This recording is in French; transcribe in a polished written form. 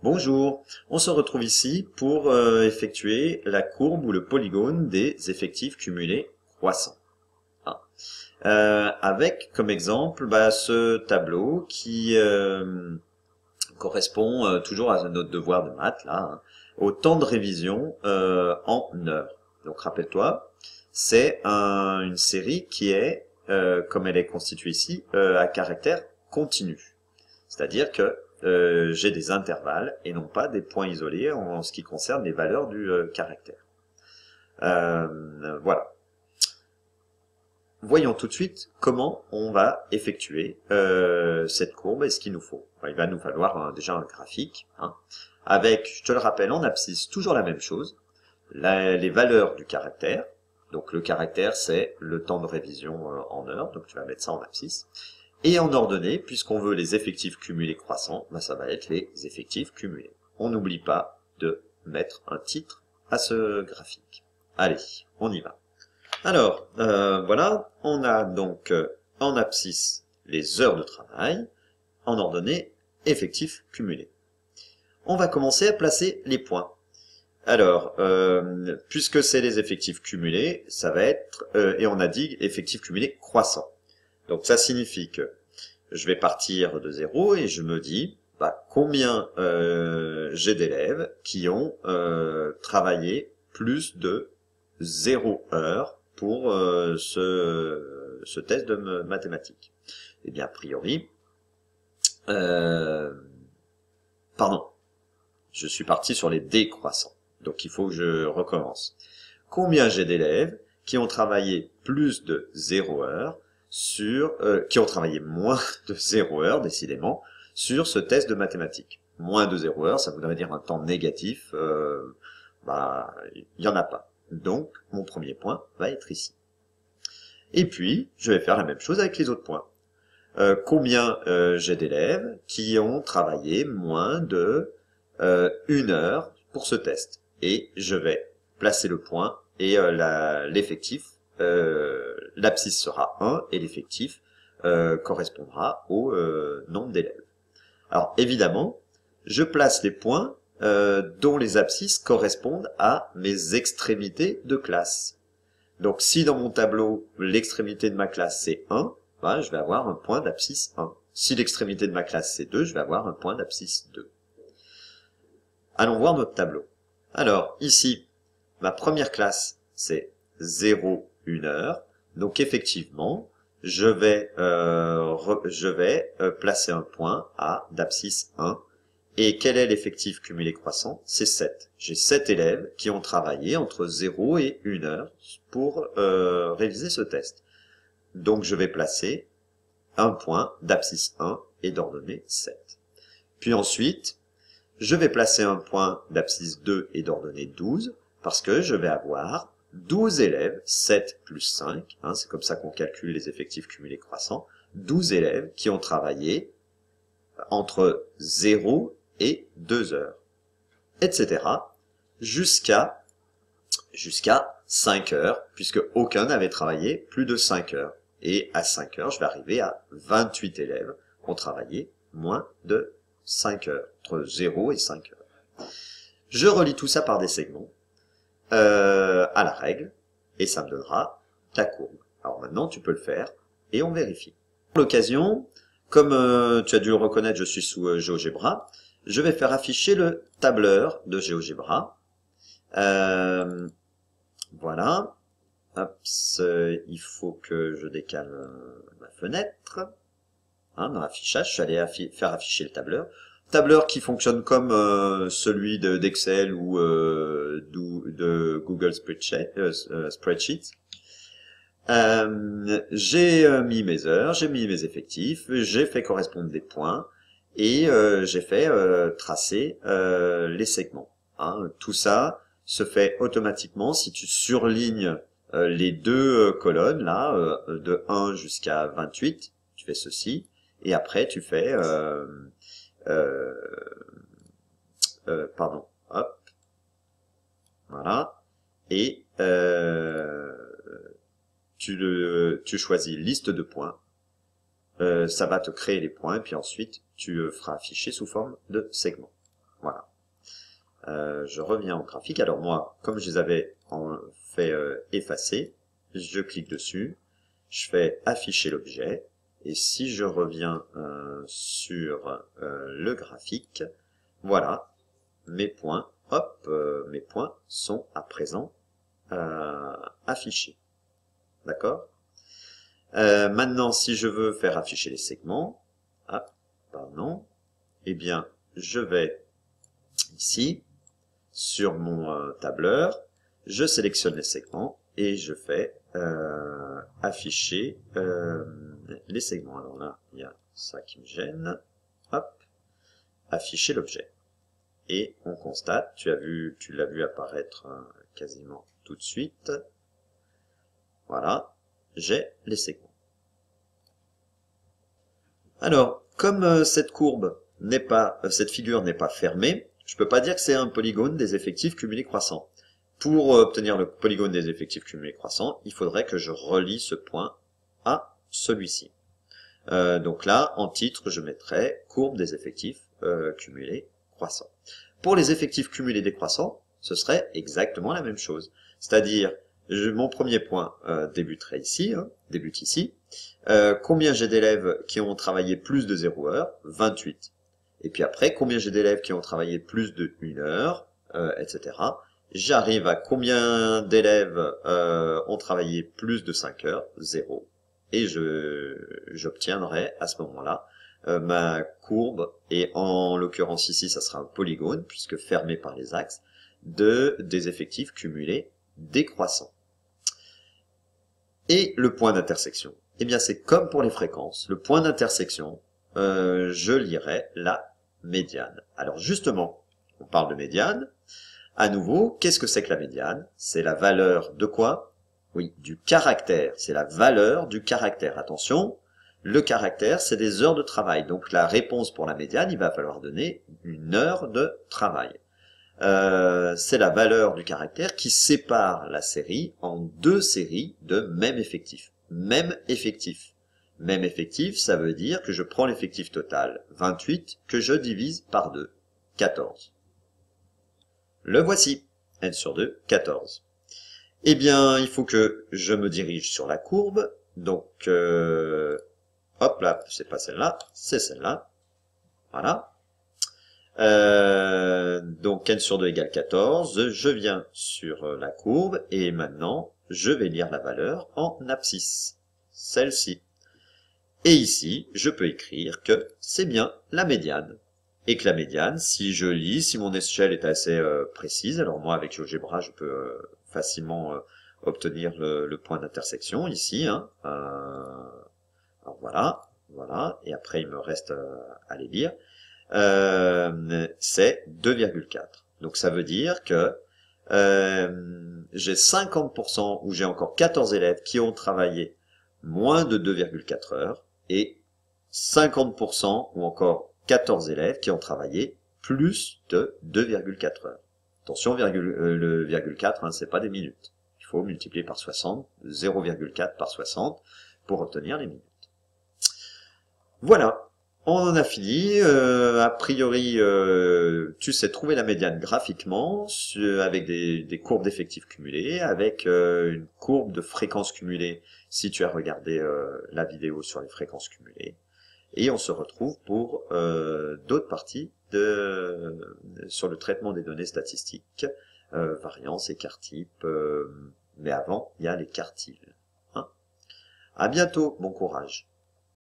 Bonjour, on se retrouve ici pour effectuer la courbe ou le polygone des effectifs cumulés croissants. Hein. Avec comme exemple ce tableau qui correspond toujours à notre devoir de maths, là, hein, au temps de révision en heures. Donc rappelle-toi, c'est une série qui est, comme elle est constituée ici, à caractère continu. C'est-à-dire que j'ai des intervalles et non pas des points isolés en ce qui concerne les valeurs du caractère. Voilà. Voyons tout de suite comment on va effectuer cette courbe et ce qu'il nous faut. Il va nous falloir déjà un graphique, hein, avec, je te le rappelle, en abscisse, toujours la même chose, les valeurs du caractère. Donc le caractère, c'est le temps de révision en heures, donc tu vas mettre ça en abscisse. Et en ordonnée, puisqu'on veut les effectifs cumulés croissants, ça va être les effectifs cumulés. On n'oublie pas de mettre un titre à ce graphique. Allez, on y va. Alors, voilà, on a donc en abscisse les heures de travail, en ordonnée effectifs cumulés. On va commencer à placer les points. Alors, puisque c'est les effectifs cumulés, ça va être, et on a dit effectifs cumulés croissants. Donc ça signifie que je vais partir de 0 et je me dis combien j'ai d'élèves qui ont travaillé plus de 0 heure pour ce test de mathématiques. Eh bien, a priori, pardon, je suis parti sur les décroissants. Donc il faut que je recommence. Combien j'ai d'élèves qui ont travaillé plus de 0 heure qui ont travaillé moins de 0 heure, décidément, sur ce test de mathématiques. Moins de 0 heure, ça voudrait dire un temps négatif, il n'y en a pas. Donc, mon premier point va être ici. Et puis, je vais faire la même chose avec les autres points. Combien j'ai d'élèves qui ont travaillé moins de 1 heure pour ce test. Et je vais placer le point et l'effectif, l'abscisse sera 1 et l'effectif correspondra au nombre d'élèves. Alors évidemment, je place les points dont les abscisses correspondent à mes extrémités de classe. Donc si dans mon tableau, l'extrémité de ma classe c'est 1, je vais avoir un point d'abscisse 1. Si l'extrémité de ma classe c'est 2, je vais avoir un point d'abscisse 2. Allons voir notre tableau. Alors ici, ma première classe c'est 0, 1 heure. Donc effectivement, je vais placer un point à d'abscisse 1. Et quel est l'effectif cumulé croissant? C'est 7. J'ai 7 élèves qui ont travaillé entre 0 et 1 heure pour réviser ce test. Donc je vais placer un point d'abscisse 1 et d'ordonnée 7. Puis ensuite, je vais placer un point d'abscisse 2 et d'ordonnée 12 parce que je vais avoir 12 élèves, 7 plus 5, hein, c'est comme ça qu'on calcule les effectifs cumulés croissants, 12 élèves qui ont travaillé entre 0 et 2 heures, etc. jusqu'à 5 heures, puisque aucun n'avait travaillé plus de 5 heures. Et à 5 heures, je vais arriver à 28 élèves qui ont travaillé moins de 5 heures, entre 0 et 5 heures. Je relie tout ça par des segments à la règle, et ça me donnera ta courbe. Alors maintenant, tu peux le faire, et on vérifie. Pour l'occasion, comme tu as dû le reconnaître, je suis sous GeoGebra, je vais faire afficher le tableur de GeoGebra. Voilà. Hop, il faut que je décale ma fenêtre. Hein, dans l'affichage, je suis allé faire afficher le tableur. Tableur qui fonctionne comme celui d'Excel ou de Google Spreadsheet. J'ai mis mes heures, j'ai mis mes effectifs, j'ai fait correspondre des points et j'ai fait tracer les segments. Hein. Tout ça se fait automatiquement si tu surlignes les deux colonnes là, de 1 jusqu'à 28, tu fais ceci, et après tu fais pardon, hop, voilà, et tu choisis liste de points, ça va te créer les points, et puis ensuite tu feras afficher sous forme de segment. Voilà. Je reviens au graphique. Alors moi, comme je les avais fait effacer, je clique dessus, je fais afficher l'objet, et si je reviens sur le graphique, voilà, mes points, hop, mes points sont à présent affichés. D'accord? Maintenant, si je veux faire afficher les segments, ah, pardon, eh bien, je vais ici, sur mon tableur, je sélectionne les segments et je fais afficher les segments. Alors là, il y a ça qui me gêne. Hop, afficher l'objet. Et on constate, tu l'as vu apparaître quasiment tout de suite. Voilà, j'ai les segments. Alors, comme cette figure n'est pas fermée, je peux pas dire que c'est un polygone des effectifs cumulés croissants. Pour obtenir le polygone des effectifs cumulés croissants, il faudrait que je relie ce point à celui-ci. Donc là, en titre, je mettrai courbe des effectifs cumulés croissants. Pour les effectifs cumulés décroissants, ce serait exactement la même chose. C'est-à-dire, mon premier point débuterait ici, débute ici. Combien j'ai d'élèves qui ont travaillé plus de 0 heure? 28. Et puis après, combien j'ai d'élèves qui ont travaillé plus de 1 heure, etc. J'arrive à combien d'élèves ont travaillé plus de 5 heures? 0. Et j'obtiendrai à ce moment-là ma courbe, et en l'occurrence ici, ça sera un polygone, puisque fermé par les axes, des effectifs cumulés décroissants. Et le point d'intersection, eh bien c'est comme pour les fréquences, le point d'intersection, je lirai la médiane. Alors justement, on parle de médiane. À nouveau, qu'est-ce que c'est que la médiane? C'est la valeur de quoi? Oui, du caractère. C'est la valeur du caractère. Attention, le caractère, c'est des heures de travail. Donc la réponse pour la médiane, il va falloir donner une heure de travail. C'est la valeur du caractère qui sépare la série en deux séries de même effectif. Même effectif. Même effectif, ça veut dire que je prends l'effectif total, 28, que je divise par 2, 14. Le voici, n sur 2, 14. Eh bien, il faut que je me dirige sur la courbe. Donc, hop là, c'est pas celle-là, c'est celle-là. Voilà. Donc n sur 2 égale 14, je viens sur la courbe et maintenant je vais lire la valeur en abscisse, celle-ci. Et ici, je peux écrire que c'est bien la médiane. Et que la médiane, si je lis, si mon échelle est assez précise, alors moi avec GeoGebra je peux facilement obtenir le point d'intersection ici. Alors voilà, et après il me reste à les lire. C'est 2,4. Donc ça veut dire que j'ai 50% où j'ai encore 14 élèves qui ont travaillé moins de 2,4 heures et 50% ou encore 14 élèves qui ont travaillé plus de 2,4 heures. Attention, le 0,4, c'est pas des minutes. Il faut multiplier par 60, 0,4 par 60 pour obtenir les minutes. Voilà. On en a fini. A priori, tu sais trouver la médiane graphiquement avec des courbes d'effectifs cumulés, avec une courbe de fréquences cumulées si tu as regardé la vidéo sur les fréquences cumulées. Et on se retrouve pour d'autres parties sur le traitement des données statistiques, variance, écart-type, mais avant, il y a les quartiles. À bientôt, bon courage.